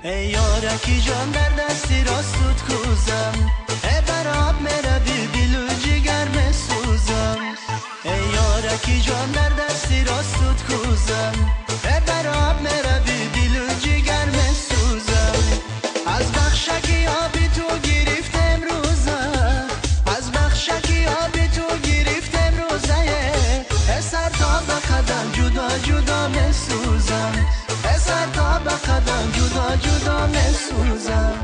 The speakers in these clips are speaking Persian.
ای یارکی جان در دستی راستت کوزم، ای براب میروی دل و جگر مسوزم. ای یارکی جان در دستی راستت کوزم، ای براب میروی دل و جگر مسوزم. از بخشکی آبی تو گرفتم روزه، از بخشکی آبی تو گرفتم روزه. سر تا به قدم جدا جدا مسوزم، سر تا به قدم جدا جدا مسوزم.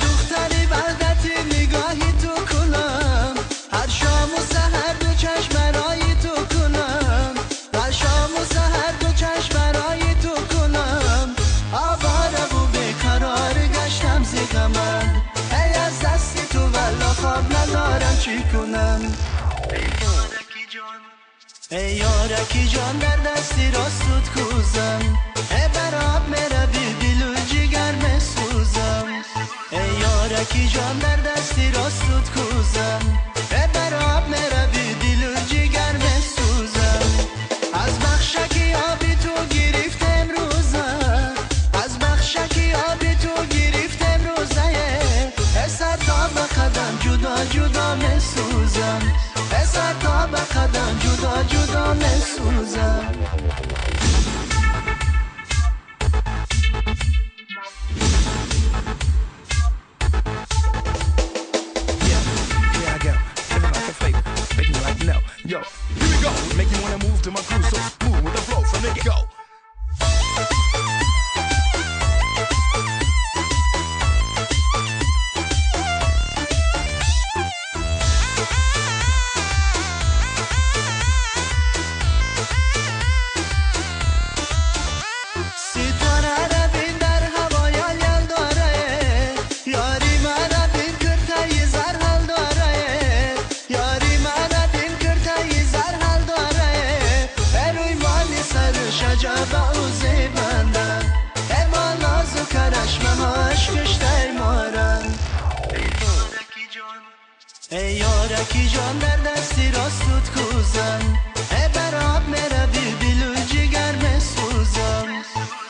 دختری وحدتی نگاهی تو کنم، هر شام و سحر دو چشم برای تو کنم، هر شام و سحر دو چشم برای تو کنم. آواره و بیقرار گشتم زی غمم، ای از دستی تو والا خواب ندارم چی کنم. ای یارکی جان در دستی راستت کوزم، ای براب میروی دل و جگر مسوزم. ای یارکی جان در دستی راستت کوزم، ای براب میروی دل و جگر مسوزم. از بخشکی آبی تو گرفتم روزه، از بخشکی آبی تو گرفتم روزه. سر تا به قدم جدا جدا مسوزم، سر تا به قدم جدا جدا مسوزم. Yo, here we go. Make you wanna move to my groove, so smooth with the flow, so make it go. ستاره را بین در هوا یل داره، یاری مرا بین کرده زر حل داره، یاری مرا بین کرده زر حل داره. روی مالی سر شجابه و زیبنده، ما ناز و کرشمه هاش کشته مارن. ای یارکی جان در دستی راستت کوزم، ای براب میروی دل و جگر مسوزم.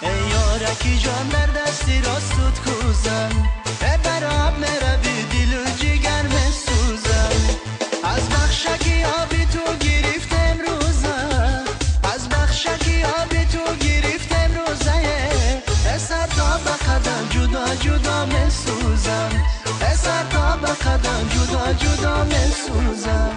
ای یارکی جان در دستی راستت کوزم، ای براب میروی دل و جگر مسوزم. از بخشکی آبی تو گرفتم روزه، از بخشکی آبی تو گرفتم روزه. سر تا به قدم جدا جدا مسوزم، سر تا به قدم جدا جدا مسوزم.